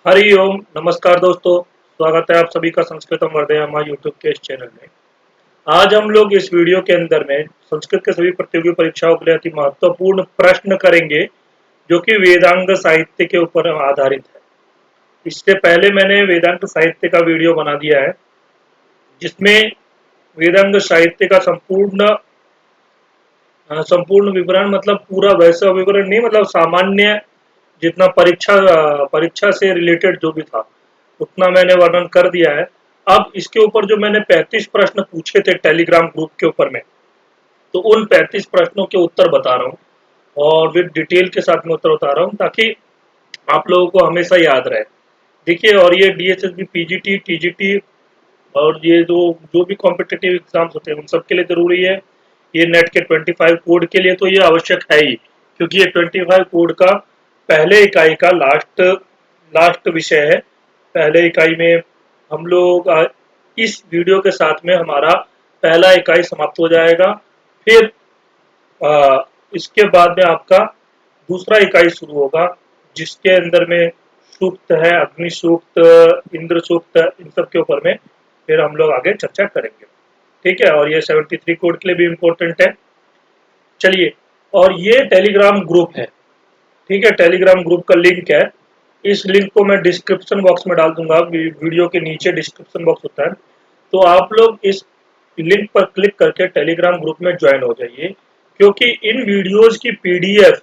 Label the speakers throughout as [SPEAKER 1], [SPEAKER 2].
[SPEAKER 1] हरि ओम नमस्कार दोस्तों। स्वागत है आप सभी का संस्कृतम वर्धयामा यूट्यूब के इस चैनल में। आज हम लोग इस वीडियो के अंदर में संस्कृत के सभी प्रतियोगी परीक्षाओं के लिए अति महत्वपूर्ण प्रश्न करेंगे जो कि वेदांग साहित्य के ऊपर आधारित है। इससे पहले मैंने वेदांत साहित्य का वीडियो बना दिया है जिसमें वेदांग साहित्य का संपूर्ण विवरण मतलब पूरा वैसा विवरण नहीं, मतलब सामान्य जितना परीक्षा से रिलेटेड जो भी था उतना मैंने वर्णन कर दिया है। अब इसके ऊपर जो मैंने 35 प्रश्न पूछे थे टेलीग्राम ग्रुप के ऊपर में, तो उन 35 प्रश्नों के उत्तर बता रहा हूँ और विद डिटेल के साथ में उत्तर बता रहा हूँ ताकि आप लोगों को हमेशा याद रहे। देखिए, और ये डीएसएसबी, पीजीटी, टीजीटी और ये जो भी कॉम्पिटिटिव एग्जाम्स होते हैं उन सब के लिए जरूरी है। ये नेट के 25 कोड के लिए तो ये आवश्यक है ही, क्योंकि ये 25 कोड का पहले इकाई का लास्ट लास्ट विषय है। पहले इकाई में हम लोग इस वीडियो के साथ में हमारा पहला इकाई समाप्त हो जाएगा। फिर इसके बाद में आपका दूसरा इकाई शुरू होगा जिसके अंदर में सूक्त है, अग्नि सूक्त, इंद्र सूक्त, इन सब के ऊपर में फिर हम लोग आगे चर्चा करेंगे। ठीक है, और ये 73 कोड के लिए भी इम्पोर्टेंट है। चलिए, और ये टेलीग्राम ग्रुप है। ठीक है, टेलीग्राम ग्रुप का लिंक है। इस लिंक को मैं डिस्क्रिप्शन बॉक्स में डाल दूंगा, वीडियो के नीचे डिस्क्रिप्शन बॉक्स होता है। तो आप लोग इस लिंक पर क्लिक करके टेलीग्राम ग्रुप में ज्वाइन हो जाइए, क्योंकि इन वीडियोस की पीडीएफ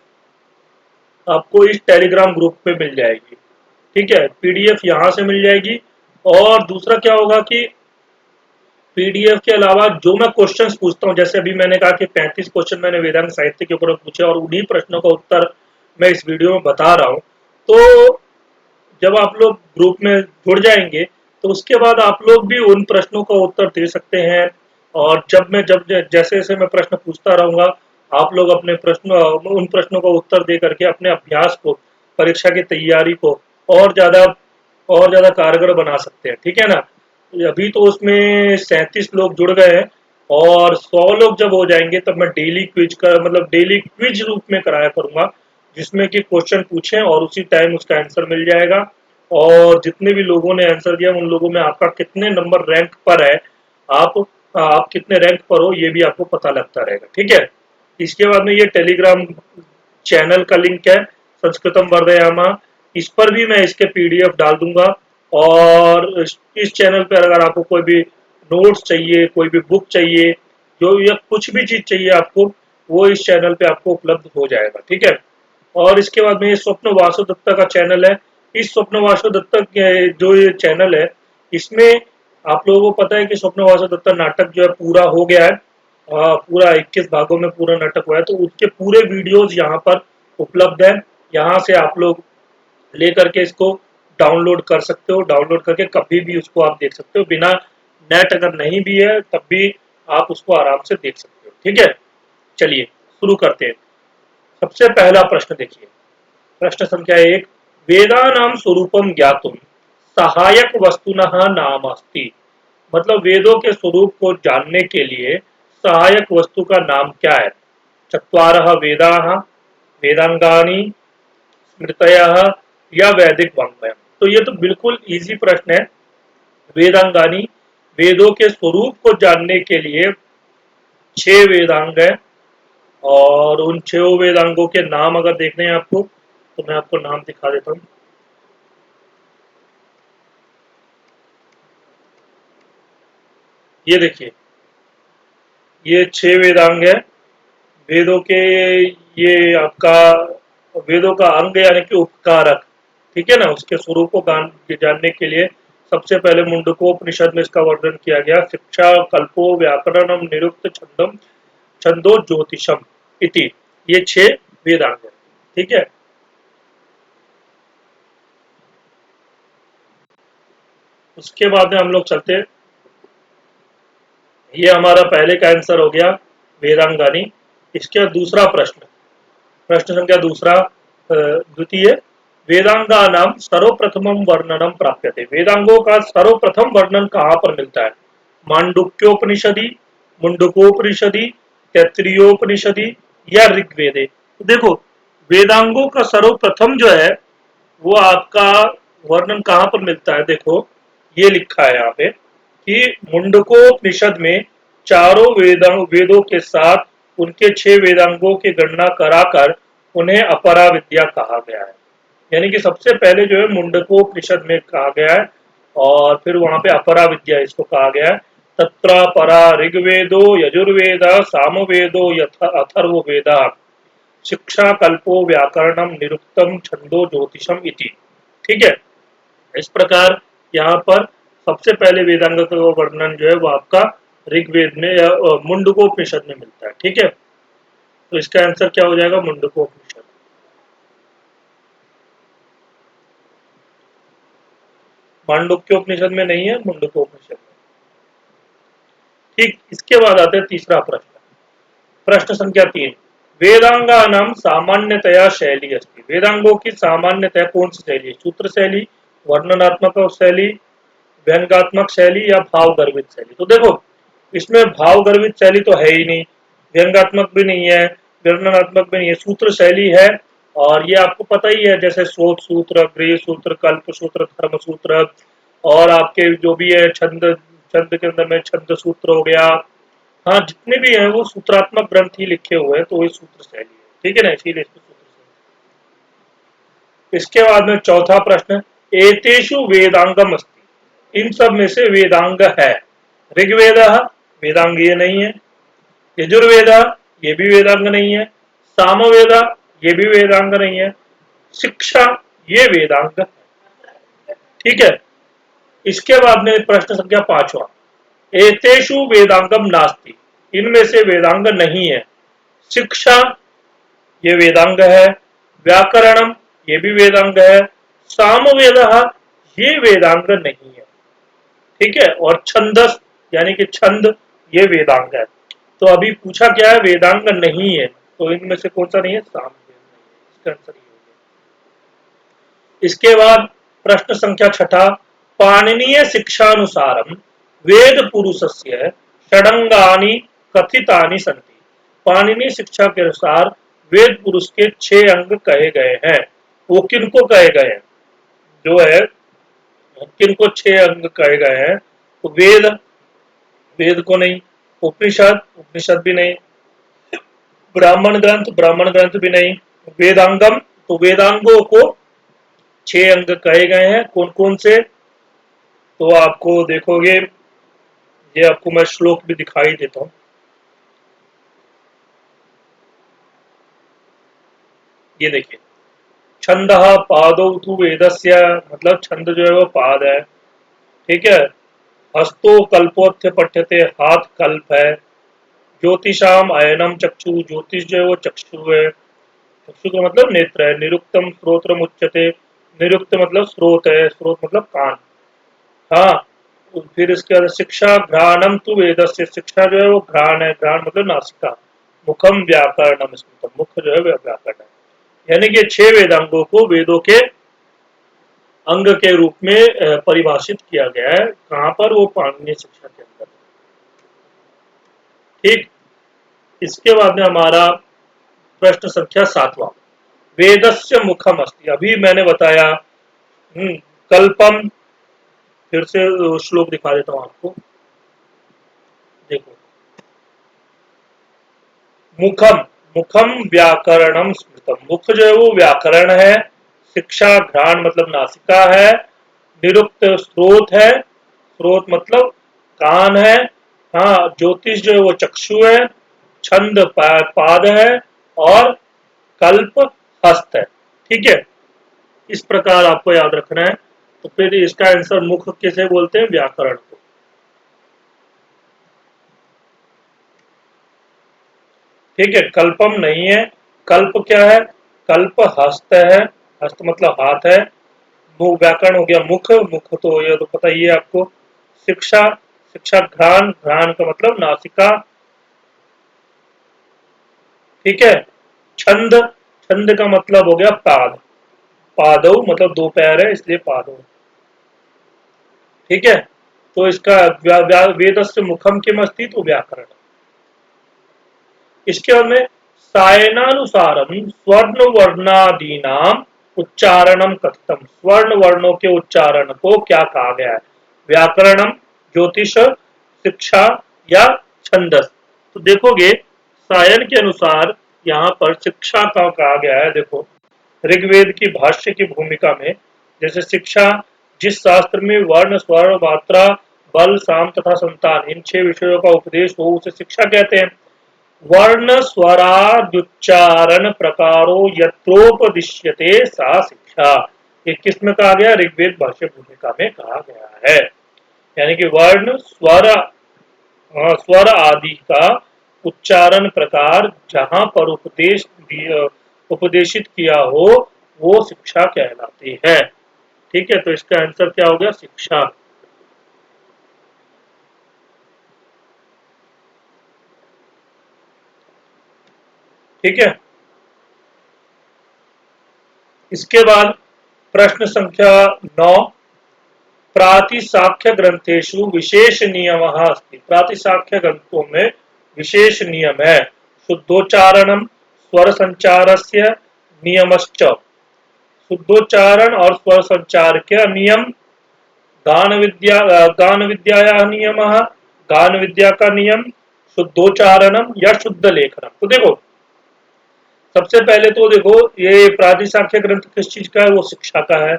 [SPEAKER 1] आपको इस टेलीग्राम ग्रुप पे मिल जाएगी। ठीक है, पीडीएफ यहाँ से मिल जाएगी। और दूसरा क्या होगा कि पीडीएफ के अलावा जो मैं क्वेश्चंस पूछता हूँ, जैसे अभी मैंने कहा कि 35 क्वेश्चन मैंने वेदांत साहित्य के ऊपर पूछे और उन्हीं प्रश्नों का उत्तर मैं इस वीडियो में बता रहा हूँ। तो जब आप लोग ग्रुप में जुड़ जाएंगे तो उसके बाद आप लोग भी उन प्रश्नों का उत्तर दे सकते हैं। और जब जैसे जैसे मैं प्रश्न पूछता रहूंगा, आप लोग अपने प्रश्न उन प्रश्नों का उत्तर दे करके अपने अभ्यास को, परीक्षा की तैयारी को और ज्यादा कारगर बना सकते हैं। ठीक है ना। अभी तो उसमें 37 लोग जुड़ गए हैं और 100 लोग जब हो जाएंगे तब मैं डेली क्विज कर मतलब डेली क्विज रूप में कराया करूंगा, जिसमें कि क्वेश्चन पूछें और उसी टाइम उसका आंसर मिल जाएगा। और जितने भी लोगों ने आंसर दिया उन लोगों में आपका कितने नंबर रैंक पर है, आप आप कितने रैंक पर हो ये भी आपको पता लगता रहेगा। ठीक है। इसके बाद में ये टेलीग्राम चैनल का लिंक है, संस्कृतम वर्धयामा। इस पर भी मैं इसके पीडीएफ डाल दूंगा। और इस चैनल पर अगर आपको कोई भी नोट्स चाहिए, कोई भी बुक चाहिए, जो या कुछ भी चीज चाहिए आपको, वो इस चैनल पे आपको उपलब्ध हो जाएगा। ठीक है। और इसके बाद में ये स्वप्न वासु दत्ता का चैनल है। इस स्वप्न वासु दत्ता जो ये चैनल है, इसमें आप लोगों को पता है कि स्वप्न वासु दत्ता नाटक जो है पूरा हो गया है। पूरा 21 भागों में पूरा नाटक हुआ है, तो उसके पूरे वीडियोज यहाँ पर उपलब्ध है। यहाँ से आप लोग लेकर के इसको डाउनलोड कर सकते हो। डाउनलोड करके कभी भी उसको आप देख सकते हो, बिना नेट अगर नहीं भी है तब भी आप उसको आराम से देख सकते हो। ठीक है। चलिए शुरू करते हैं। सबसे पहला प्रश्न देखिए, प्रश्न संख्या 1। वेदानां स्वरूपम ज्ञातुम सहायक वस्तुनः नाम अस्ति। मतलब वेदों के स्वरूप को जानने के लिए सहायक वस्तु का नाम क्या है? चत्वारः वेदाः, वेदांगानि, स्मृतयः या वैदिक वाङ्मय। तो ये तो बिल्कुल इजी प्रश्न है। वेदांगानी, वेदों के स्वरूप को जानने के लिए 6 वेदांग है। और उन 6 वेदांगों के नाम अगर देखने हैं आपको, तो मैं आपको नाम दिखा देता हूँ। ये देखिए, ये 6 वेदांग है वेदों के। ये आपका वेदों का अंग यानी कि उपकारक। ठीक है ना। उसके स्वरूप को जानने के लिए सबसे पहले मुंडकोपनिषद में इसका वर्णन किया गया। शिक्षा कल्पो व्याकरणम निरुक्त छंदम छंदो ज्योतिषम इति। ये 6 वेदांग है। ठीक है। उसके बाद में हम लोग चलते हैं। ये हमारा पहले का आंसर हो गया, वेदांगानी। इसके बाद दूसरा प्रश्न, प्रश्न संख्या दूसरा, द्वितीय। वेदांगा नाम सर्वप्रथम वर्णनम प्राप्यते। वेदांगों का सर्वप्रथम वर्णन कहाँ पर मिलता है? मांडुक्योपनिषदि, मुंडकोपनिषदि, तैत्तिरीयोपनिषदि या ऋग्वेदे। तो देखो, वेदांगों का सर्वप्रथम जो है वो आपका वर्णन कहाँ पर मिलता है? देखो, ये लिखा है यहाँ पे कि मुंडकोपनिषद में चारों वेदों के साथ उनके 6 वेदांगों की गणना कराकर उन्हें अपरा विद्या कहा गया है। यानी कि सबसे पहले जो है मुंडकोपनिषद में कहा गया है और फिर वहां पे अपरा विद्या इसको कहा गया है। तत्र परा ऋग्वेदो यजुर्वेद सामवेदो अथर्ववेद शिक्षा कल्पो व्याकरणम निरुक्तम छंदो ज्योतिषम इति। ठीक है, इस प्रकार यहाँ पर सबसे पहले वेदांग का वर्णन जो है वो आपका ऋग्वेद में या मुंडकोपनिषद में मिलता है। ठीक है, तो इसका आंसर क्या हो जाएगा? मुंडकोपनिषद। मांडुक्योपनिषद में नहीं है, मुंडकोपनिषद में। ठीक, इसके बाद आते हैं तीसरा प्रश्न। प्रश्न संख्या 3। वेदांगानाम सामान्यतया शैली अस्ति। वेदांगों की सामान्यतया कौन सी शैली है? सूत्र शैली, वर्णनात्मक शैली, व्यंग्यात्मक शैली या भाव गर्भित शैली? तो देखो, इसमें भाव गर्भित शैली तो है ही नहीं, व्यंग्यात्मक भी नहीं है, वर्णनात्मक भी नहीं है, सूत्र शैली है। और ये आपको पता ही है, जैसे स्रोत सूत्र, गृह सूत्र, कल्प सूत्र, धर्म सूत्र, और आपके जो भी है छंद, छंद के अंदर में छंद सूत्र हो गया। हाँ, जितने भी हैं वो सूत्रात्मक ग्रंथ ही लिखे हुए हैं, तो वही सूत्र शैली है। ठीक है ना, इसीलिए इसको सूत्र शैली। इसके बाद में चौथा प्रश्न, एतेषु वेदांगम अस्ति। इन सब में से वेदांग है। ऋग्वेद वेदांग ये नहीं है, यजुर्वेद ये भी वेदांग नहीं है, सामवेद ये भी वेदांग नहीं है, शिक्षा ये वेदांग है। ठीक है, इसके बाद में प्रश्न संख्या 5वां, एतेषु वेदांगम नास्ति। इनमें से वेदांग नहीं है। शिक्षा ये वेदांग है, व्याकरणम ये भी वेदांग है, सामवेद ये वेदांग नहीं है। ठीक है, और छंदस यानी कि छंद ये वेदांग है। तो अभी पूछा क्या है? वेदांग नहीं है, तो इनमें से कौन सा नहीं है? सामवेद नहीं है। इसका आंसर ये हो गया। इसके बाद प्रश्न संख्या 6, पाणिनीय शिक्षानुसारम वेद पुरुषस्य षडंगानि कथितानि सन्ति। पाणिनीय शिक्षा के अनुसार वेद पुरुष के 6 अंग कहे गए हैं। वो किनको कहे गए हैं? जो है किनको 6 अंग कहे गए हैं? तो वेद, वेद को नहीं, उपनिषद, उपनिषद भी नहीं, ब्राह्मण ग्रंथ, ब्राह्मण ग्रंथ भी नहीं, वेदांगम, तो वेदांगों को 6 अंग कहे गए हैं। कौन कौन से? तो आपको देखोगे, ये आपको मैं श्लोक भी दिखाई देता हूँ। ये देखिए, छंद पादौ तु वेदस्य, मतलब छंद जो है वो पाद है। ठीक है, हस्तो कल्पोत्थ पठ्यते, हाथ कल्प है। ज्योतिषाम अयनम चक्षु, ज्योतिष जो है वो चक्षु है। चक्षु का मतलब नेत्र है। निरुक्तम स्रोत्रम उच्यते, निरुक्त मतलब स्रोत है, स्रोत मतलब कान। हाँ, तो फिर इसके बाद शिक्षा घ्राणम तु वेदस्य, शिक्षा जो है वो घ्राण है, घ्राण मतलब नासिका। मुखम व्याकरणम स्मृतम, मुख जो है वह व्याकरण है। यानी कि 6 वेदांगों को वेदों के अंग के रूप में परिभाषित किया गया है। कहाँ पर? वो पाणिनीय शिक्षा के अंदर। ठीक, इसके बाद में हमारा प्रश्न संख्या 7वां, वेदस्य मुखम अस्ति। अभी मैंने बताया कल्पम, फिर से श्लोक दिखा देता हूं आपको। देखो, मुखम, मुखम व्याकरणम स्मृतम, मुख जो है वो व्याकरण है। शिक्षा घ्राण मतलब नासिका है। निरुक्त स्रोत है, स्रोत मतलब कान है। हाँ, ज्योतिष जो है वो चक्षु है। छंद पाद है, और कल्प हस्त है। ठीक है, इस प्रकार आपको याद रखना है। तो फिर इसका आंसर मुख किसे बोलते हैं? व्याकरण को। ठीक है, कल्पम नहीं है। कल्प क्या है? कल्प हस्त है, हस्त मतलब हाथ है। व्याकरण हो गया मुख, मुख तो ये तो पता ही है आपको। शिक्षा, शिक्षा घ्राण, घ्राण का मतलब नासिका। ठीक है, छंद, छंद का मतलब हो गया पाद, पादौ मतलब 2 पैर है इसलिए पादौ। ठीक है, तो इसका वेद से मुखम किम अस्ति, तो व्याकरण। इसके बाद में सायनानुसारम स्वर्ण वर्णादीनाम उच्चारणम कथम, स्वर्ण वर्णों के उच्चारण को क्या कहा गया है? व्याकरणम, ज्योतिष, शिक्षा या छंदस? तो देखोगे सायन के अनुसार यहाँ पर शिक्षा का कहा गया है। देखो ऋग्वेद की भाष्य की भूमिका में, जैसे शिक्षा जिस शास्त्र में वर्ण स्वर मात्रा बल साम तथा संतान इन 6 विषयों का उपदेश हो उसे शिक्षा कहते हैं। वर्ण स्वराद्युच्चारण प्रकारो यत्रोपदिश्यते सा शिक्षा, ये किसमें कहा गया? ऋग्वेद भाष्य भूमिका में कहा गया है। यानी कि वर्ण स्वर आदि का उच्चारण प्रकार जहां पर उपदेशित किया हो वो शिक्षा कहलाती है। ठीक है, तो इसका आंसर क्या हो गया? शिक्षा। ठीक है, इसके बाद प्रश्न संख्या 9, प्रातिशाख्य ग्रंथेषु विशेष नियम अस्ति। प्रातिशाख्य ग्रंथों में विशेष नियम है। शुद्धोच्चारणम स्वर संचारस्य नियमश्च, शुद्धोच्चारण और स्वर संचार के नियम। गान विद्या नियम, गान विद्या का नियम, शुद्धोच्चारणम या शुद्ध लेखनम। तो देखो सबसे पहले तो देखो ये प्रातिशाख्य ग्रंथ किस चीज का है? वो शिक्षा का है,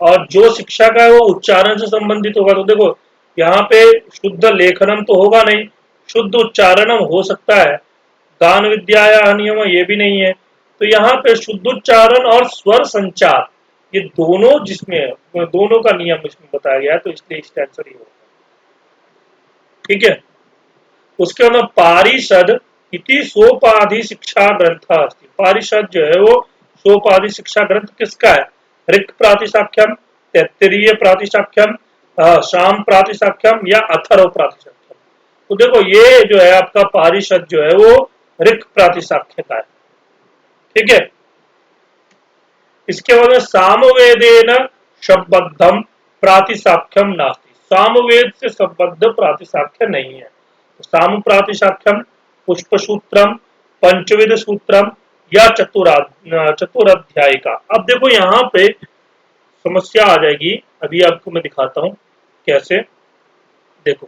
[SPEAKER 1] और जो शिक्षा का है वो उच्चारण से संबंधित होगा। तो देखो यहाँ पे शुद्ध लेखनम तो होगा नहीं, शुद्ध उच्चारणम हो सकता है, गान विद्या या नियम ये भी नहीं है। तो यहाँ पे शुद्ध उच्चारण और स्वर संचार ये दोनों जिसमें है, दोनों का नियम इसमें बताया गया है, तो इसलिए इसका आंसर ही होगा। ठीक है, उसके बाद पारिषद इति सोपाधि शिक्षा ग्रंथ अस्ति। पारिषद जो है वो सोपाधि शिक्षा ग्रंथ किसका है? ऋक् प्रातिशाख्यम, तैत्तिरीय प्रातिशाख्यम, शाम प्रातिशाख्यम या अथर्व प्रातिशाख्यम। तो देखो ये जो है आपका पारिषद जो है वो ऋक् प्रातिशाख्य का है। ठीक है, इसके बाद में सामवेदेन शब्दम प्रातिशाख्यम नास्ति। सामवेद से संबद्ध प्रातिशाख्य नहीं है। तो साम प्रातिशाख्यम पुष्प सूत्रम, पंचविद सूत्रम या चतुराध्याय का। अब देखो यहाँ पे समस्या आ जाएगी, अभी आपको मैं दिखाता हूं कैसे। देखो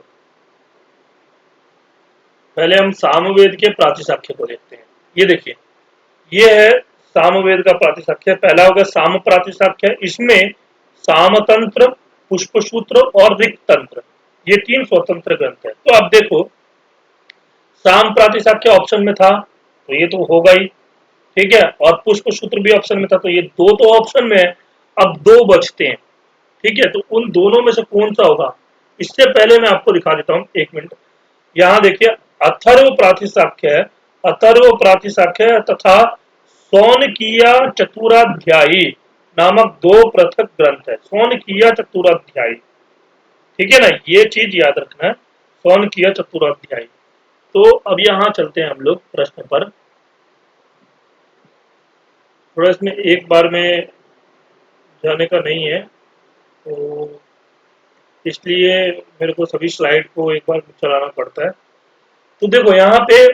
[SPEAKER 1] पहले हम सामवेद के प्रातिशाख्य को देखते हैं। ये देखिए ये है सामवेद का प्रातिशाख्य। पहला होगा साम प्रातिशाख्य, इसमें सामतंत्र, पुष्पसूत्र और ऋक् तंत्र ये 3 स्वतंत्र ग्रंथ है। तो अब देखो साम प्रातिशाख्य ऑप्शन में था तो ये तो होगा ही। ठीक है, और पुष्पसूत्र भी ऑप्शन में था, तो ये दो तो ऑप्शन में है, अब 2 बचते हैं। ठीक है, तो उन दोनों में से कौन सा होगा? इससे पहले मैं आपको दिखा देता हूं, 1 मिनट। यहाँ देखिए अथर्व प्रातिशाख्य है, अथर्व प्रातिशाख्य तथा सौनकीय चतुराध्यायी नामक 2 पृथक ग्रंथ है। सौनकीय चतुराध्यायी, ठीक है ना, ये चीज याद रखना है, सौनकीय चतुराध्यायी। तो अब यहाँ चलते हैं हम लोग प्रश्न पर। थोड़ा इसमें एक बार में जाने का नहीं है, तो इसलिए मेरे को सभी स्लाइड को एक बार चलाना पड़ता है। तो देखो यहाँ पे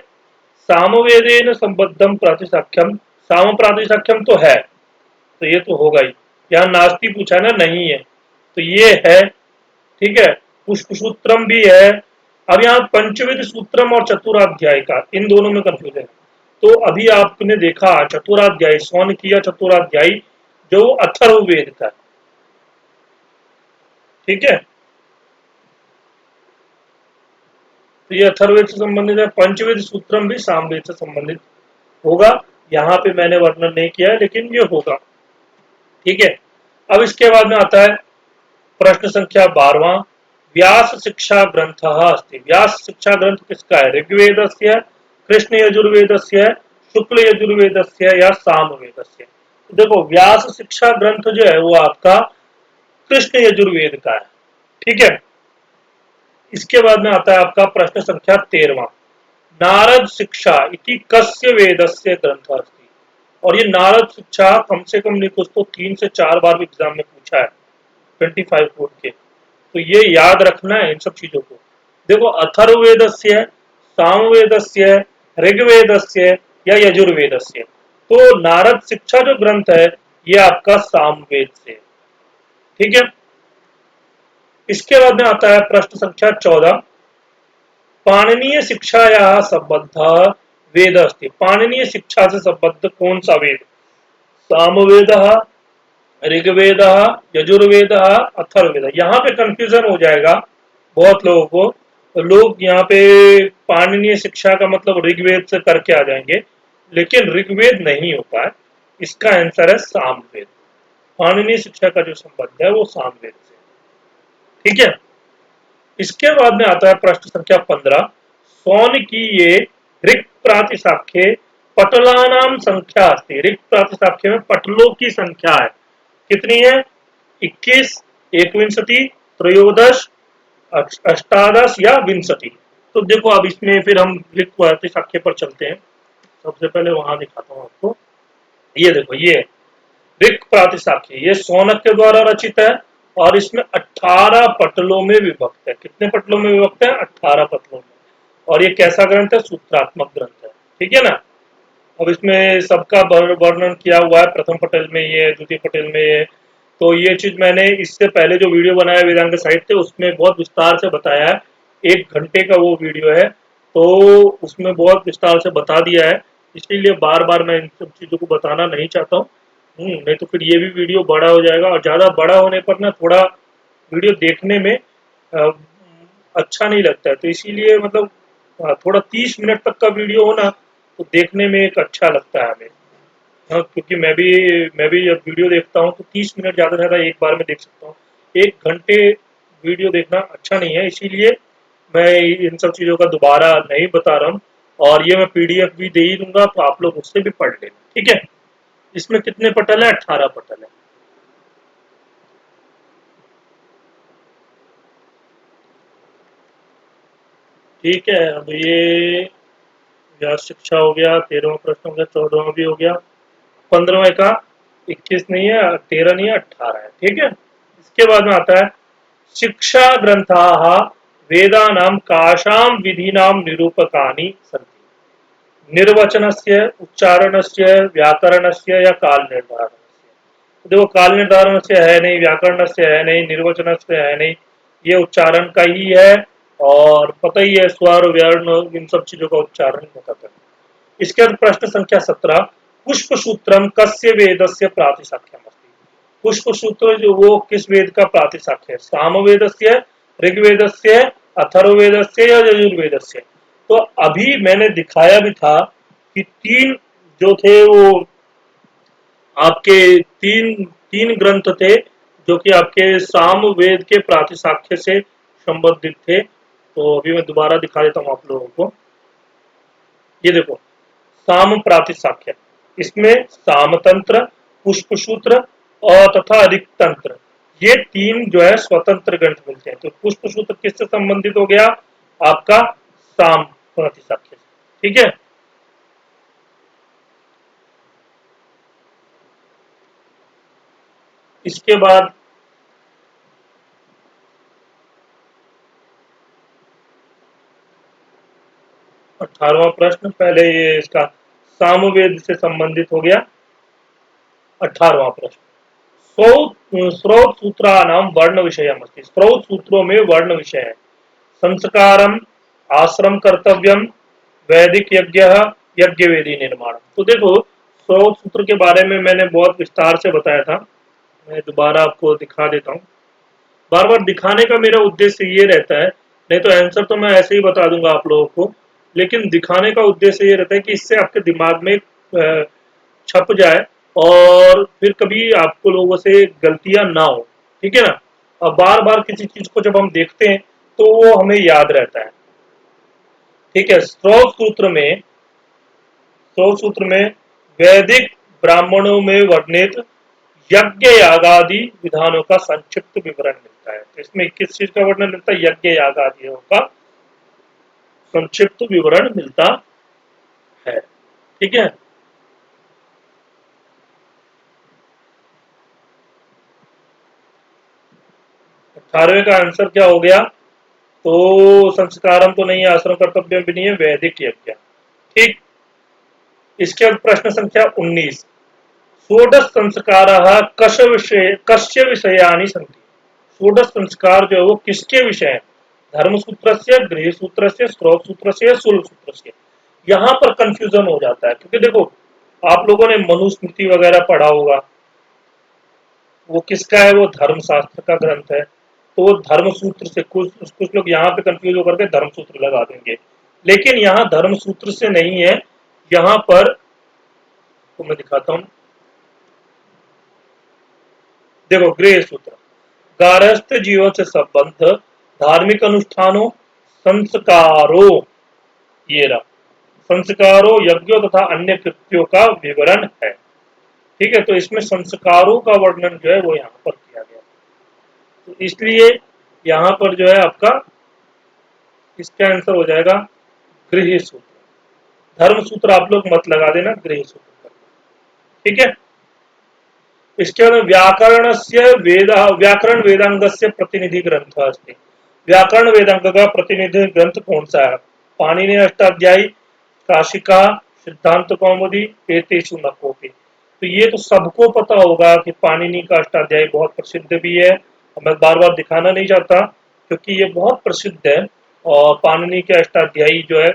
[SPEAKER 1] सामवेदेन संबद्धम प्रातिशाख्यम, साम प्रातिशाख्यम तो है, तो ये तो होगा ही। यहाँ नास्ति पूछा है ना, नहीं है, तो ये है। ठीक है, पुष्प सूत्रम भी है। अब यहाँ पंचविद सूत्रम और चतुराध्याय का, इन दोनों में कंफ्यूजन है। तो अभी आपने देखा चतुराध्याय, सौन किया चतुराध्यायी जो अथर्ववेद का है। ठीक है, तो ये अथर्ववेद से संबंधित है। पंचवेद सूत्रम भी सामवेद से संबंधित होगा। यहाँ पे मैंने वर्णन नहीं किया है, लेकिन ये होगा। ठीक है, अब इसके बाद में आता है प्रश्न संख्या 12वां, व्यास शिक्षा ग्रंथ अस्ति। व्यास शिक्षा ग्रंथ किसका है? ऋग्वेदस्य, कृष्ण यजुर्वेदस्य, शुक्ल यजुर्वेदस्य या सामवेदस्य। तो देखो व्यास शिक्षा ग्रंथ जो है वो आपका कृष्ण यजुर्वेद का है। ठीक है, इसके बाद में आता है आपका प्रश्न संख्या 13वां, नारद शिक्षा इति कस्य वेदस्य ग्रंथ अस्ति। और ये नारद शिक्षा कम से कम नहीं कुछ तो 3 से 4 बार भी एग्जाम में पूछा है 25 कोड के, तो ये याद रखना है इन सब चीजों को। देखो अथर्ववेदस्य, सामवेदस्य, ऋग्वेदस्य या यजुर्वेदस्य। तो नारद शिक्षा जो ग्रंथ है ये आपका सामवेद से, ठीक है। इसके बाद में आता है प्रश्न संख्या 14, पाणिनीय शिक्षाया संबद्ध वेद अस्ति। पाणिनीय शिक्षा से संबद्ध कौन सा वेद? सामवेद, ऋग्वेद, यजुर्वेद, अथर्ववेद। यहाँ पे कंफ्यूजन हो जाएगा बहुत लोगों को, तो लोग यहाँ पे पाणिनीय शिक्षा का मतलब ऋग्वेद से करके आ जाएंगे, लेकिन ऋग्वेद नहीं होता है। इसका आंसर है सामवेद। पाणिनीय शिक्षा का जो संबंध है वो सामवेद से, ठीक है। इसके बाद में आता है प्रश्न संख्या 15, सौन की ये ऋक् प्रातिशाख्ये पटलानाम संख्या अस्ति। ऋक् प्रातिशाख्य में पटलों की संख्या है, कितनी है? 21, एकविंशति, त्रयोदश, अष्टादश या विंशति। तो देखो अब इसमें फिर हम ऋक् प्रातिशाख्य पर चलते हैं। सबसे पहले वहां दिखाता हूं आपको। ये देखो, ये ऋक् प्रातिशाख्य ये सौनक के द्वारा रचित है और इसमें 18 पटलों में विभक्त है। कितने पटलों में विभक्त है? 18 पटलों में। और ये कैसा ग्रंथ है? सूत्रात्मक ग्रंथ है, ठीक है ना। अब इसमें सबका वर्णन किया हुआ है, प्रथम पटल में ये, द्वितीय पटल में ये। तो ये चीज मैंने इससे पहले जो वीडियो बनाया वेदांग साहित्य, उसमें बहुत विस्तार से बताया है। 1 घंटे का वो वीडियो है, तो उसमें बहुत विस्तार से बता दिया है। इसीलिए बार बार मैं इन सब चीजों को बताना नहीं चाहता हूँ। नहीं तो फिर ये भी वीडियो बड़ा हो जाएगा, और ज्यादा बड़ा होने पर ना थोड़ा वीडियो देखने में अच्छा नहीं लगता है। तो इसीलिए मतलब थोड़ा 30 मिनट तक का वीडियो हो ना, तो देखने में एक अच्छा लगता है हमें। हाँ, क्योंकि मैं भी जब वीडियो देखता हूँ तो 30 मिनट ज़्यादा से ज़्यादा एक बार में देख सकता हूँ। 1 घंटे वीडियो देखना अच्छा नहीं है, इसीलिए मैं इन सब चीज़ों का दोबारा नहीं बता रहा हूँ। और ये मैं पीडीएफ भी दे ही दूंगा, तो आप लोग उससे भी पढ़ लेना, ठीक है। इसमें कितने पटल है? 18 पटल है। ठीक है, अब ये व्यास शिक्षा हो गया, 13वां प्रश्न हो गया, 14वां भी हो गया। 15वें का 21 नहीं है, 13 नहीं है, 18 है, ठीक है। इसके बाद में आता है शिक्षा ग्रंथा वेदानां काशां विधीनां निरूपकानि सन्ति। निर्वचनस्य, उच्चारणस्य, व्याकरणस्य या काल निर्धारणस्य। देखो, काल निर्धारणस्य है नहीं, व्याकरणस्य है नहीं, निर्वचनस्य है नहीं, ये उच्चारण का ही है। और पता ही है स्वर वर्ण इन सब चीजों का उच्चारण होता है। इसके बाद प्रश्न संख्या 17, पुष्प सूत्रम कस्य वेदस्य प्रातिशाख्यम अस्ति। पुष्प सूत्र जो वो किस वेद का प्रातिशाख्य है? सामवेदस्य, ऋग्वेदस्य, अथर्ववेदस्य या यजुर्वेदस्य। तो अभी मैंने दिखाया भी था कि तीन जो थे वो आपके तीन तीन ग्रंथ थे जो कि आपके सामवेद के प्रातिशाख्य से संबंधित थे। तो अभी मैं दोबारा दिखा देता हूँ आप लोगों को। ये देखो, साम प्रातिशाख्य, इसमें सामतंत्र, पुष्पसूत्र और तथा ऋक्तंत्र, ये तीन जो है स्वतंत्र ग्रंथ मिलते हैं। तो पुष्पसूत्र किससे संबंधित हो गया? आपका साम प्रातिशाख्य, ठीक है। इसके बाद 18वां प्रश्न, पहले ये इसका सामवेद से संबंधित हो गया। 18वां प्रश्न, स्रोत सूत्राणाम वर्ण विषय। स्रोत सूत्रों में वर्ण विषय है। संस्कारम, आश्रम कर्तव्यम, वैदिक यज्ञ, यज्ञ वेदी निर्माण। तो देखो, स्रोत सूत्र के बारे में मैंने बहुत विस्तार से बताया था। मैं दोबारा आपको दिखा देता हूँ। बार बार दिखाने का मेरा उद्देश्य ये रहता है, नहीं तो आंसर तो मैं ऐसे ही बता दूंगा आप लोगों को, लेकिन दिखाने का उद्देश्य ये रहता है कि इससे आपके दिमाग में छप जाए, और फिर कभी आपको लोगों से गलतियां ना हो, ठीक है ना। अब बार बार किसी चीज को जब हम देखते हैं तो वो हमें याद रहता है, ठीक है। स्रोत सूत्र में वैदिक ब्राह्मणों में वर्णित यज्ञ यागादि विधानों का संक्षिप्त विवरण मिलता है। तो इसमें किस चीज का वर्णन मिलता है? यज्ञ यागादियों का संक्षिप्त विवरण मिलता है, ठीक है। 18वें का आंसर क्या हो गया? तो संस्कारम तो नहीं है, आश्रम कर्तव्य भी नहीं है, वैदिक यज्ञ, ठीक। इसके बाद प्रश्न संख्या 19, षोडश संस्काराः कस्य विषयानि सन्ति। षोडश संस्कार जो है वो किसके विषय है? धर्म सूत्र से, गृह सूत्र से, श्रौत सूत्र से, शूल सूत्र से। यहाँ पर कंफ्यूजन हो जाता है, क्योंकि देखो आप लोगों ने मनुस्मृति वगैरह पढ़ा होगा, वो किसका है? वो धर्मशास्त्र का ग्रंथ है। तो वो धर्म सूत्र से, कुछ कुछ लोग यहाँ पे कंफ्यूज होकर के धर्म सूत्र लगा देंगे, लेकिन यहाँ धर्म सूत्र से नहीं है। यहाँ पर तो मैं दिखाता हूँ, देखो गृह सूत्र, गारस्थ जीवन से संबंध, धार्मिक अनुष्ठानों, संस्कारों, ये रहा, संस्कारों, यज्ञों तथा अन्य कृत्यों का विवरण है। ठीक है, तो इसमें संस्कारों का वर्णन जो है वो यहाँ पर किया गया, तो इसलिए यहाँ पर जो है आपका इसका आंसर हो जाएगा गृह सूत्र। धर्म सूत्र आप लोग मत लगा देना, गृह सूत्र। ठीक है, इसके बाद व्याकरण से व्याकरण वेदांग से प्रतिनिधि ग्रंथ अस्ति। व्याकरण वेदांग का प्रतिनिधि ग्रंथ कौन सा है? पाणिनि अष्टाध्यायी, काशिका, सिद्धांत कौमुदी, एतेषु न कोपि। तो ये तो सबको पता होगा कि पाणिनि का अष्टाध्यायी बहुत प्रसिद्ध भी है, मैं बार बार दिखाना नहीं चाहता क्योंकि ये बहुत प्रसिद्ध है। और पाणिनि के अष्टाध्यायी जो है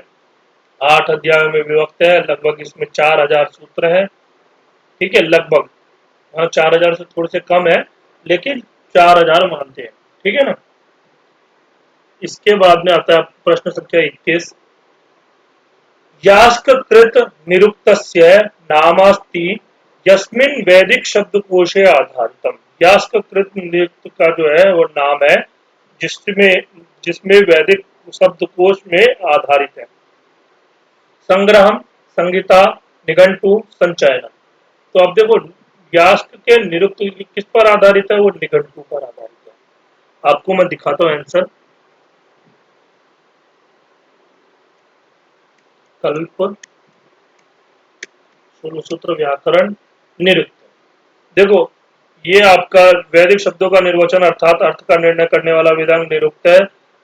[SPEAKER 1] 8 अध्यायों में विभक्त है, लगभग इसमें 4000 सूत्र है। ठीक है, लगभग, हाँ 4000 से थोड़े से कम है, लेकिन 4000 मानते हैं। ठीक है ना। इसके बाद में आता है प्रश्न संख्या 21, यास्ककृत निरुक्तस्य नामास्ति यस्मिन् वैदिक शब्दकोशे आधारितम। यास्ककृत निरुक्त का जो है वो नाम है जिसमें जिसमें वैदिक शब्दकोश में आधारित है। संग्रहम, संहिता, निघंटु, संचयन। तो अब देखो यास्क के निरुक्त किस पर आधारित है? वो निघंटु पर आधारित है। आपको मैं दिखाता हूँ आंसर। कल्प, सूत्र, व्याकरण, निरुक्त। देखो ये आपका वैदिक शब्दों का निर्वचन अर्थात अर्थ का निर्णय करने वाला वेदांग निरुक्त है।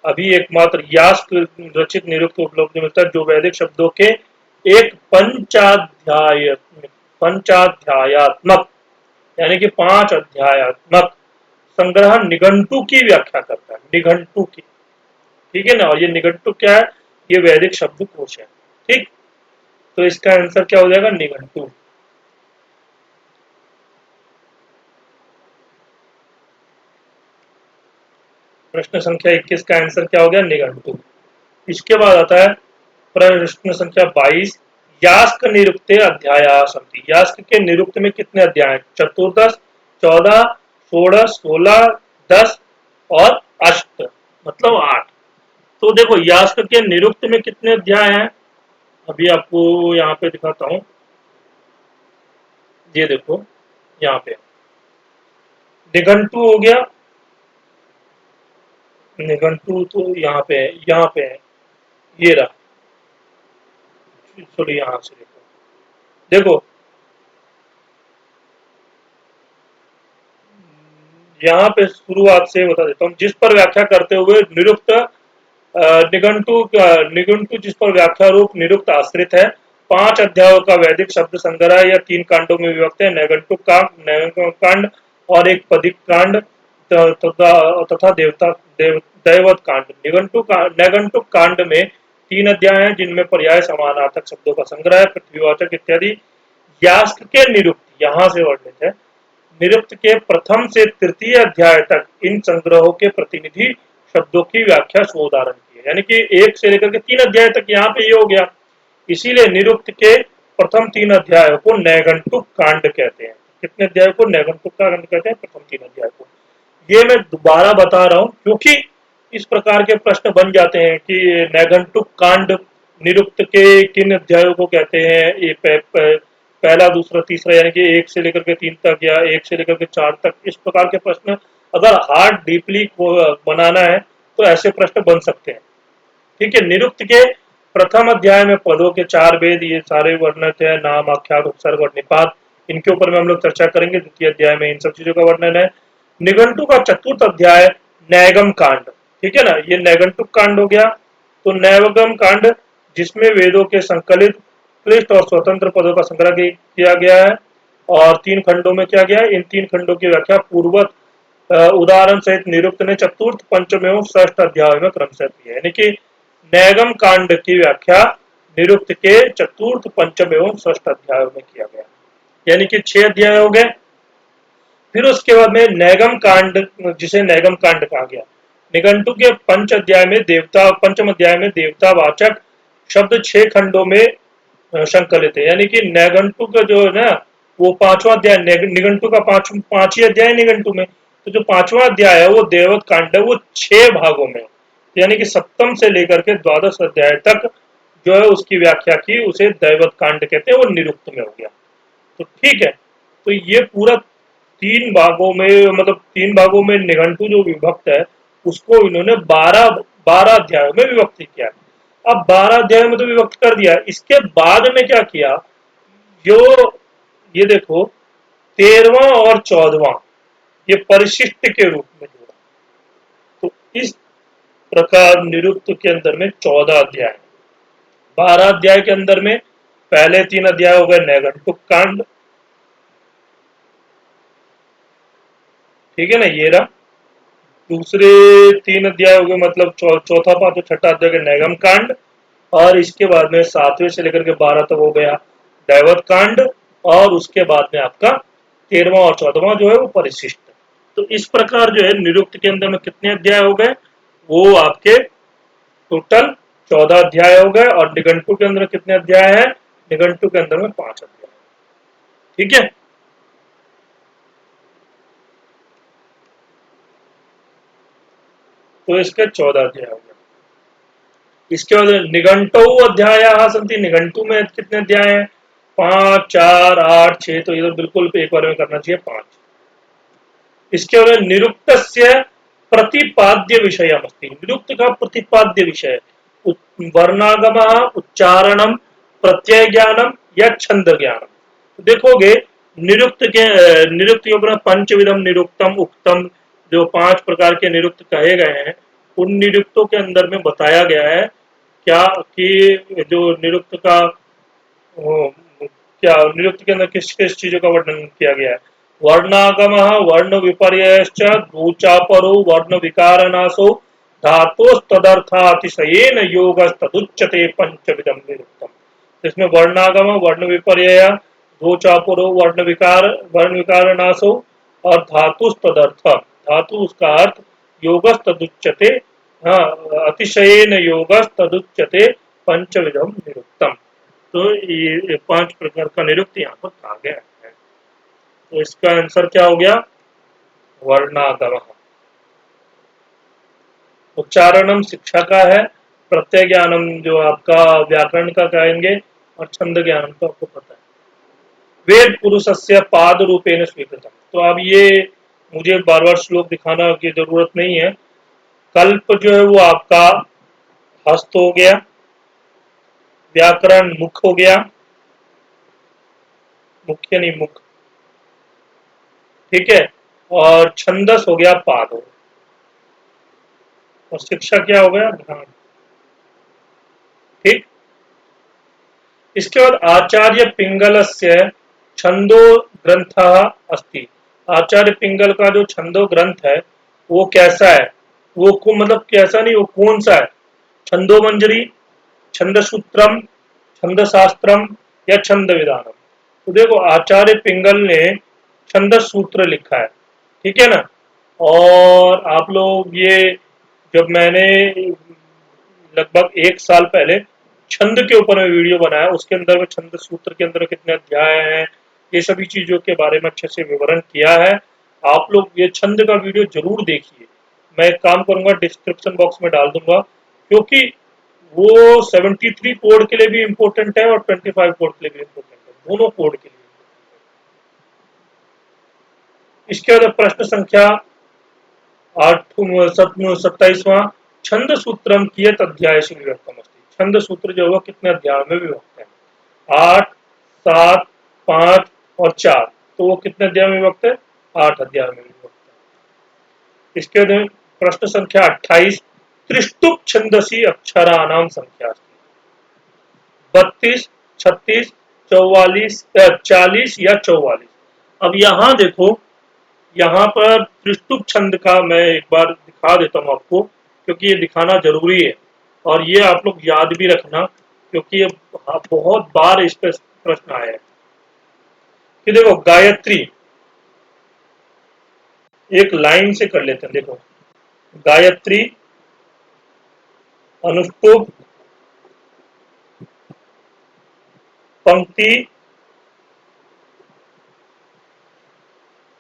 [SPEAKER 1] अभी एकमात्र यास्क रचित निरुक्त उपलब्ध मिलता है जो वैदिक शब्दों के एक पंचाध्यायात्मक यानी कि 5 अध्यायात्मक संग्रह निघंटु की व्याख्या करता है। निघंटु की, ठीक है ना। और ये निघंटु क्या है? ये वैदिक शब्दकोश है। ठीक, तो इसका आंसर क्या हो जाएगा? निघंटु। प्रश्न संख्या 21 का आंसर क्या हो गया? निघंटु। इसके बाद आता है प्रश्न संख्या 22, यास्क निरुक्ते अध्याय सन्ति। यास्क के निरुक्त में कितने अध्याय? चतुर्दश, 14, 16, 16, 10 और अष्ट, मतलब 8। तो देखो यास्क के निरुक्त में कितने अध्याय हैं? अभी आपको यहाँ पे दिखाता हूँ। ये देखो यहाँ पे निघंटु हो गया, निघंटु तो यहाँ पे है, यहाँ पे है, ये रहा। चलो यहाँ से देखो, देखो यहाँ पे शुरुआत से बता देता हूँ। जिस पर व्याख्या करते हुए निरुक्त निघंटु जिस पर व्याख्या रूप निरुक्त आश्रित है, 5 अध्यायों का वैदिक शब्द संग्रह या 3 कांडों में विभक्त है, नैगंटुक कांड और एक पदिक कांड तथा दैवत कांड। नैगंटुक कांड में 3 अध्याय हैं जिनमें पर्याय समानार्थक शब्दों का संग्रह है, पृथ्वीवाचक इत्यादि। यास्क के निरुक्त यहाँ से वर्णित है। निरुक्त के प्रथम से तृतीय अध्याय तक इन संग्रहों के प्रतिनिधि शब्दों की व्याख्या शोधारण की है, यानी कि 1 से लेकर के 3 अध्याय तक यहाँ पे ये हो गया। इसीलिए निरुक्त के प्रथम 3 अध्यायों को नैगंटुक कांड कहते हैं। कितने अध्याय को? नैगंटुक कांड कहते हैं, प्रथम 3 अध्याय को। ये मैं दोबारा बता रहा हूँ क्योंकि इस प्रकार के प्रश्न बन जाते हैं कि नैगंटुक कांड निरुक्त के किन अध्यायों को कहते हैं। ये पहला, दूसरा, तीसरा, यानी कि 1 से लेकर के 3 तक या 1 से लेकर के 4 तक, इस प्रकार के प्रश्न अगर हार्ड डीपली बनाना है तो ऐसे प्रश्न बन सकते हैं। ठीक है, निरुक्त के प्रथम अध्याय में पदों के 4 भेद ये सारे वर्णित है, नाम, आख्यात, उपसर्ग और निपात। इनके ऊपर में हम लोग चर्चा करेंगे। द्वितीय अध्याय में इन सब चीजों का वर्णन है। निघंटु का चतुर्थ अध्याय नैगम कांड, ठीक है ना, ये नैगंटुक कांड हो गया। तो नैवगम कांड जिसमें वेदों के संकलित क्लिष्ट और स्वतंत्र पदों का संग्रह किया गया है और 3 खंडों में किया गया है। इन 3 खंडों की व्याख्या पूर्वत उदाहरण सहित निरुक्त ने चतुर्थ, पंचम एवं षष्ठ अध्याय में क्रमशः की है। यानी कि नैगम कांड की व्याख्या निरुक्त के चतुर्थ, पंचम एवं षष्ठ अध्याय में किया गया, यानी कि 6 अध्याय हो गए। फिर उसके बाद में नैगम कांड, जिसे नैगम कांड कहा गया, निघंटु के पंचम अध्याय में देवता वाचक शब्द 6 खंडों में संकलित है। यानी कि नैघंटु का जो है ना, वो 5वां अध्याय, निघंटु का 5 ही अध्याय निघंटु में, तो जो 5वां अध्याय है वो देवत कांड है, वो 6 भागों में, यानी कि सप्तम से लेकर के द्वादश अध्याय तक जो है उसकी व्याख्या की, उसे दैवत कांड कहते हैं, वो निरुक्त में हो गया। तो ठीक है, तो ये पूरा 3 भागों में, मतलब 3 भागों में निघंटु जो विभक्त है उसको इन्होंने 12 अध्यायों में विभक्त किया। अब 12 अध्यायों में तो विभक्त कर दिया, इसके बाद में क्या किया, जो ये देखो 13वां और 14वां ये परिशिष्ट के रूप में जोड़ा। तो इस प्रकार निरुक्त के अंदर में 14 अध्याय, 12 अध्याय के अंदर में पहले 3 अध्याय हो गए नैघंटुक कांड, ठीक है ना, ये रहा। दूसरे 3 अध्याय हो गए, मतलब चौथा, पांचवा, छठा अध्याय के नैगम कांड, और इसके बाद में 7वें से लेकर के 12 तक हो गया दैवत कांड, और उसके बाद में आपका 13वां और 14वां जो है वो परिशिष्ट। तो इस प्रकार जो है निरुक्त के अंदर में कितने अध्याय हो गए, वो आपके टोटल 14 अध्याय हो गए। और निघंटु के अंदर कितने अध्याय है, निघंटु के अंदर में 5 अध्याय, ठीक है। तो इसके 14 अध्याय हो गए। इसके बाद निघंटो अध्याय संति, निघंटु में कितने अध्याय हैं, 5, 4, 8, 6, तो ये तो बिल्कुल एक बार में करना चाहिए 5। इसके बाद निरुक्त प्रतिपाद्य विषय, निरुक्त का प्रतिपाद्य विषय वर्णागम, उच्चारणम, प्रत्यय ज्ञानम या छंद ज्ञानम। तो देखोगे निरुक्त के ऊपर पंचविधम निरुक्तम उक्तम, जो 5 प्रकार के निरुक्त कहे गए हैं, उन निरुक्तों के अंदर में बताया गया है क्या कि जो निरुक्त का क्या निरुक्त के अंदर किस किस चीजों का वर्णन किया गया है। वर्णागम, वर्ण विपर्यश्च, दूचापरो वर्ण विकारनाशो, धातोस्तदर्थातिशयेन योगस्तदुच्यते पंचविधम निरुक्तम। इसमें वर्णागम, वर्ण विपर्यय, दूचापरो वर्ण विकार नाशो, और धातुस्तदर्थ, धातु उसका अर्थ, योगस्तदुच्यते, हाँ, अतिशयेन योगस्तदुच्यते पंचविधम निरुक्तम। तो ये 5 प्रकार का निरुक्त यहाँ पर कहा गया है। तो इसका आंसर क्या हो गया, वर्णागम। उच्चारणम शिक्षा का है, प्रत्यय ज्ञानम जो आपका व्याकरण का कहेंगे, और छंद ज्ञानम तो आपको पता है। वेद पुरुषस्य पाद रूपेण स्वीकृतम। तो अब ये मुझे बार बार श्लोक दिखाना की जरूरत नहीं है। कल्प जो है वो आपका हस्त हो गया, व्याकरण मुख हो गया, मुख्य नहीं मुख, ठीक है, और छंदस हो गया पाद हो, और शिक्षा क्या हो गया, ध्यान, ठीक। इसके बाद आचार्य पिंगल से छंदो ग्रंथ अस्ति। आचार्य पिंगल का जो छंदो ग्रंथ है वो कैसा है, वो को मतलब कैसा नहीं, वो कौन सा है, छंदो मंजरी, छंद सूत्रम, छंद शास्त्रम या छंद विधानम। तो देखो आचार्य पिंगल ने छंद सूत्र लिखा है, ठीक है ना। और आप लोग ये, जब मैंने लगभग 1 साल पहले छंद के ऊपर में वीडियो बनाया, उसके अंदर में छंद सूत्र के अंदर कितने अध्याय हैं, ये सभी चीजों के बारे में अच्छे से विवरण किया है। आप लोग ये छंद का वीडियो जरूर देखिए, मैं एक काम करूंगा डिस्क्रिप्शन बॉक्स में डाल दूंगा, क्योंकि वो 73 कोड के लिए भी इम्पोर्टेंट है और 25 कोड के लिए भी इम्पोर्टेंट है, दोनों कोड के लिए। इसके बाद प्रश्न संख्या 27वां, छंद सूत्रम कियत अध्याय से विभक्तम अस्ति। छंद सूत्र जो है कितने अध्याय में विभक्त है, 8, 7, 5 और 4, तो वो कितने अध्याय में विभक्त है, 8 अध्याय में विभक्त है। इसके बाद प्रश्न संख्या 28, त्रिस्तुप छंदसी अक्षराणाम संख्या, 32 36, 44, 40 या 44। अब यहाँ देखो, यहाँ पर त्रिष्टुप छंद का मैं एक बार दिखा देता हूँ आपको, क्योंकि ये दिखाना जरूरी है और ये आप लोग याद भी रखना, क्योंकि ये बहुत बार इस पे प्रश्न आया है कि देखो गायत्री, एक लाइन से कर लेते हैं। देखो गायत्री, अनुष्टुप, पंक्ति,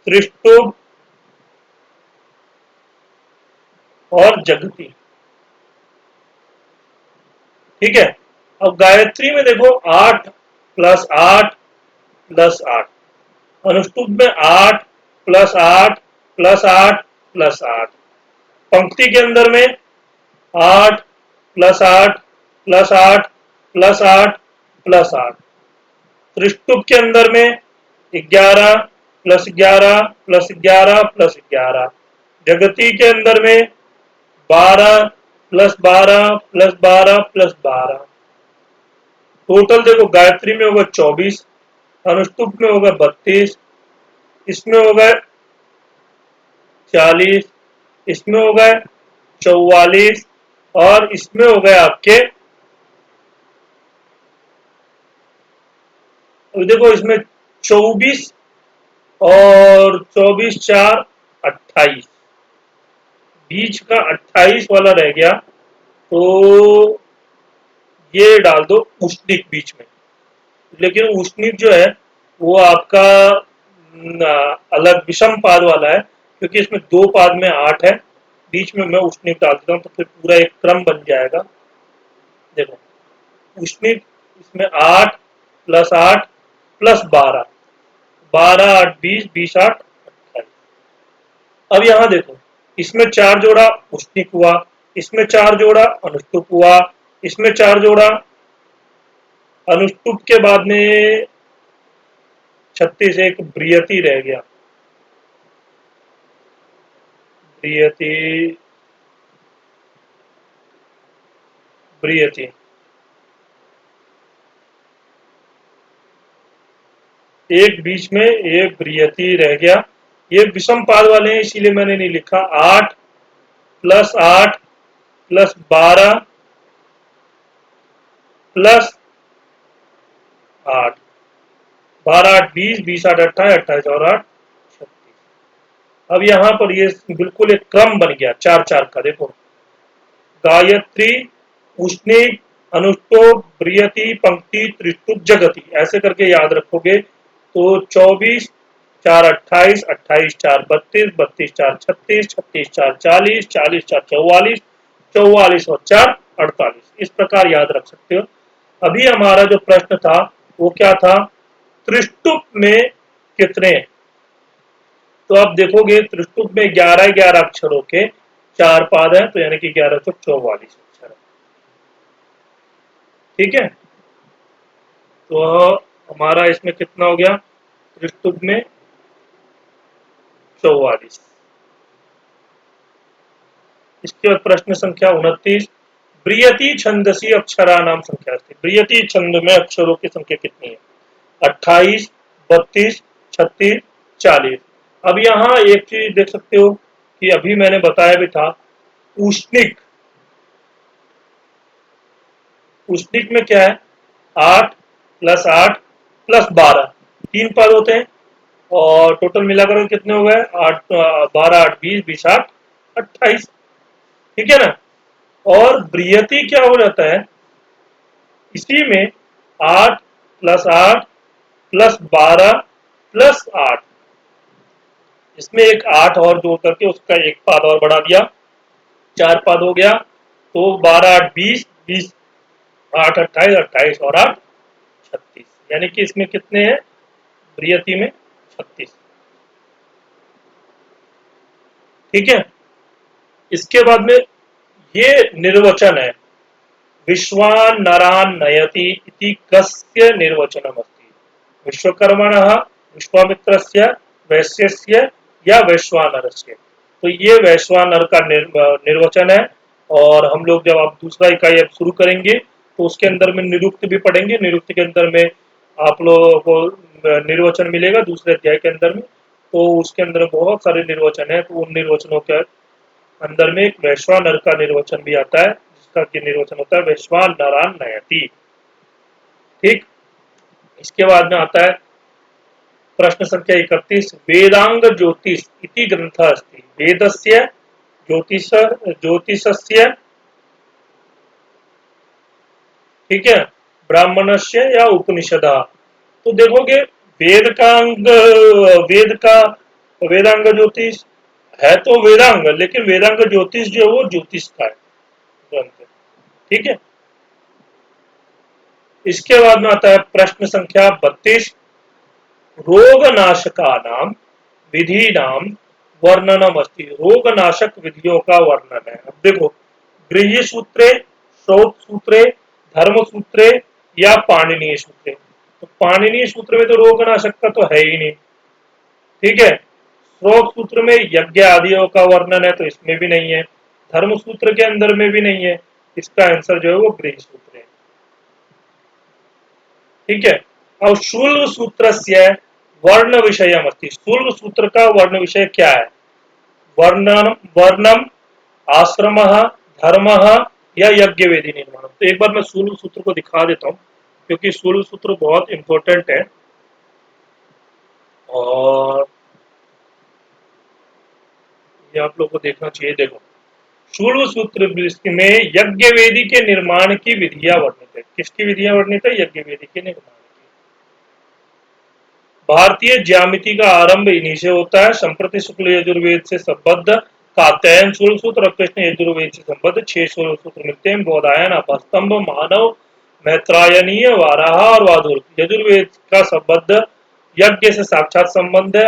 [SPEAKER 1] त्रिष्टुप और जगती। ठीक है। अब गायत्री में देखो 8 प्लस 8 प्लस 8, अनुष्टुप में 8 प्लस 8 प्लस 8 प्लस 8, पंक्ति के अंदर में 8 plus 8 plus 8 plus 8 plus 8, Trishtup के अंदर में 11 प्लस 11 प्लस 11 प्लस 11, जगती के अंदर में 12 प्लस 12 प्लस 12 प्लस 12। टोटल देखो गायत्री में होगा 24, अनुष्टुप में होगा 32, इसमें होगा 40, इसमें होगा 44 और इसमें हो गए आपके, देखो इसमें 24 और 24 4 28, बीच का 28 वाला रह गया, तो ये डाल दो उष्णिक बीच में। लेकिन उष्णिक जो है वो आपका अलग विषम पाद वाला है, क्योंकि इसमें 2 पाद में 8 है, बीच में मैं उष्णिक डाल देता हूँ तो फिर पूरा एक क्रम बन जाएगा। देखो उष्णिक, इसमें 8 प्लस 8 प्लस 12, 12 8 20, 20 8 28। अब यहाँ देखो, इसमें 4 जोड़ा उष्णिक हुआ, इसमें 4 जोड़ा अनुष्टुप हुआ, इसमें 4 जोड़ा अनुष्टुप के बाद में 36 एक ब्रियति रह गया, ब्रियति, ब्रियति, एक बीच में एक ब्रियति रह गया। ये विषम पाद वाले हैं इसीलिए मैंने नहीं लिखा। 8 प्लस 8 प्लस 12 प्लस 8, 12 8 20, 20 8 28, 28 और 8 36। अब यहाँ पर ये बिल्कुल एक क्रम बन गया 4 4 का। देखो गायत्री, उष्णिक, अनुष्टुप, ब्रियति, पंक्ति, त्रिष्टुप, जगति, ऐसे करके याद रखोगे तो 24 4 28, 28 4 32, 32 4 36, 36 4 40, 40 4 44, 44 और 4 48, इस प्रकार याद रख सकते हो। अभी हमारा जो प्रश्न था वो क्या था, त्रिष्टुप में कितने, तो आप देखोगे त्रिष्टुप में 11 11 अक्षरों के 4 पाद हैं, तो यानी कि 11 तो 44 अक्षर है। ठीक है, तो हमारा इसमें कितना हो गया, त्रिष्टुप में 44। इसके बाद प्रश्न संख्या 29, ब्रियति छंदसी अक्षरा नाम संख्या थी। ब्रियति छंद में अक्षरों की संख्या कितनी है, 28, 32, 36, 40। अब यहाँ एक चीज देख सकते हो कि अभी मैंने बताया भी था, उष्णिक, उष्णिक में क्या है, 8 प्लस 8 प्लस 12, 3 पद होते हैं और टोटल मिलाकर कितने हो गए, 8 12 8 20, 20 8 28। ठीक है ना। और ब्रियति क्या हो जाता है, इसी में 8 प्लस 8 प्लस 12 प्लस 8, इसमें एक 8 और जोड़ करके उसका एक पाद और बढ़ा दिया, 4 पाद हो गया, तो 12 8 20, 20 8 28, 28 और 8 36, यानी कि इसमें कितने हैं, ब्रियति में 36। ठीक है। इसके बाद में ये निर्वचन है, विश्वान नरान नयति इति कस्य निर्वचनमस्ति, विश्वकर्मणः, विश्वामित्रस्य, वैश्यस्य या वैश्वानरस्य। तो ये वैश्वानर का निर्वचन है। और हम लोग जब आप दूसरा इकाई अब शुरू करेंगे तो उसके अंदर में निरुक्त भी पढ़ेंगे। निरुक्त के अंदर में आप लोगों को निर्वचन मिलेगा दूसरे अध्याय के अंदर में। तो उसके अंदर बहुत सारे निर्वचन है, तो उन निर्वचनों के अंदर में एक वैश्वानर का निर्वचन भी आता है, जिसका कि निर्वचन होता है वैश्वानरान नयति। ठीक, इसके बाद में आता है प्रश्न संख्या 31। वेदांग ज्योतिष इति ग्रंथ अस्ति, वेदस्य ज्योतिषस्य, ठीक है, ब्राह्मणस्य या उपनिषदा। तो देखोगे वेद का अंग, वेद का वेदांग ज्योतिष है तो वेदांग, लेकिन वेदांग ज्योतिष जो है वो ज्योतिष का है ग्रंथ। ठीक है, इसके बाद में आता है प्रश्न संख्या 32। रोगनाशका नाम विधि नाम वर्णनम अस्ति, रोगनाशक विधियों का वर्णन है। अब देखो, गृह्य सूत्रे, श्रौत सूत्रे, धर्म सूत्रे या पाणिनीय सूत्रे। तो पाणिनीय सूत्र में तो रोगनाशक का तो है ही नहीं। ठीक है, श्रौत सूत्र में यज्ञ आदियों का वर्णन है, तो इसमें भी नहीं है। धर्म सूत्र के अंदर में भी नहीं है। इसका आंसर जो है वो गृह्य सूत्र है। ठीक है, अब शूल सूत्र से वर्ण विषय अस्ति, शूल सूत्र का वर्ण विषय क्या है? वर्णम वर्णम, आश्रम, धर्म या यज्ञ वेदी निर्माण। तो एक बार मैं शूल सूत्र को दिखा देता हूँ, क्योंकि शूल सूत्र बहुत इंपॉर्टेंट है। और ये आप लोग को देखना चाहिए। देखो, शूल सूत्र में यज्ञ वेदी के निर्माण की विधियां वर्णित है। किसकी विधियां वर्णित है? यज्ञ वेदी के निर्माण की। भारतीय ज्यामिति का आरंभ इन्हीं से होता है। संप्रति शुक्ल यजुर्वेद से संबद्ध कात्यायन शूल सूत्र और कृष्ण यजुर्वेद से संबद्ध 6 शूल सूत्र मिलते हैं। बोधायन, अपस्तंभ, मानव, मैत्रायनीय, वाराह और वादुर। यजुर्वेद का संबद्ध यज्ञ से साक्षात संबंध है,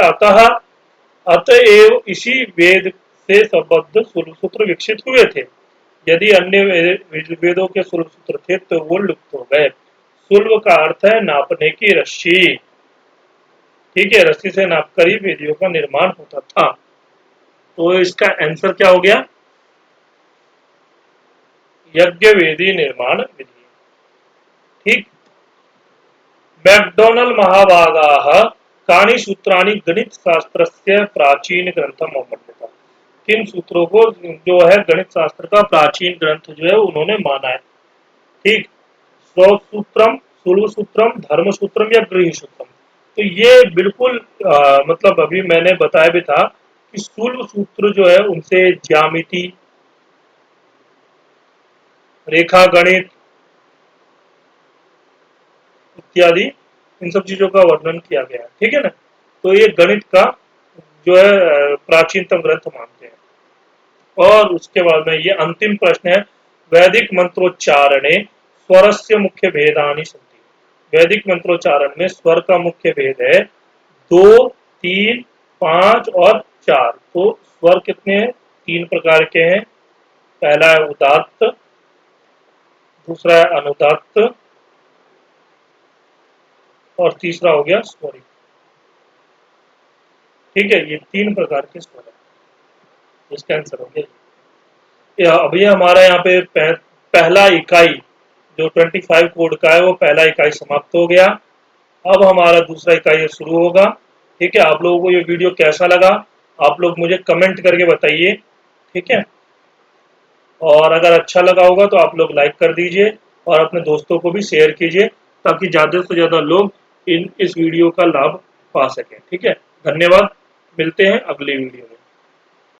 [SPEAKER 1] अतएव इसी वेद से संबद्ध शूल सूत्र विकसित हुए थे। यदि अन्य वेदों के शूल सूत्र थे तो वो लुप्त हो गए। शूल का अर्थ है नापने की रस्सी। ठीक है, रस्सी से नापकर ही वेदियों का निर्माण होता था। तो इसका आंसर क्या हो गया? यज्ञ वेदी निर्माण विधि। ठीक, मैकडोनल महाभागाः कानि सूत्राणि गणित शास्त्रस्य प्राचीन ग्रंथम अवर्णिता। किन सूत्रों को जो है गणित शास्त्र का प्राचीन ग्रंथ जो है उन्होंने माना है? ठीक, श्रौत सूत्रम, शूल सूत्रम, धर्म सूत्रम या गृह्य सूत्रम। तो ये बिल्कुल मतलब अभी मैंने बताया भी था कि शूल सूत्र जो है उनसे ज्यामिति, रेखा गणित इत्यादि इन सब चीजों का वर्णन किया गया है। ठीक है ना, तो ये गणित का जो है प्राचीनतम ग्रंथ मानते हैं। और उसके बाद में ये अंतिम प्रश्न है, वैदिक मंत्रोच्चारणे स्वरस्य मुख्य भेदानि सन्ति। वैदिक मंत्रोच्चारण में स्वर का मुख्य भेद है 2, 3, 5 और 4। तो स्वर कितने हैं? 3 प्रकार के हैं। पहला है उदात्त, दूसरा है अनुदात्त और तीसरा हो गया स्वरित। ठीक है, ये 3 प्रकार के स्वर है। इसका आंसर हो गया। अभी हमारा यहाँ पे पहला इकाई जो 25 कोड का है वो पहला इकाई समाप्त हो गया। अब हमारा दूसरा इकाई शुरू होगा। ठीक है, आप लोगों को ये वीडियो कैसा लगा आप लोग मुझे कमेंट करके बताइए। ठीक है, और अगर अच्छा लगा होगा तो आप लोग लाइक कर दीजिए और अपने दोस्तों को भी शेयर कीजिए, ताकि ज़्यादा से ज़्यादा लोग इस वीडियो का लाभ पा सकें। ठीक है, धन्यवाद, मिलते हैं अगली वीडियो में।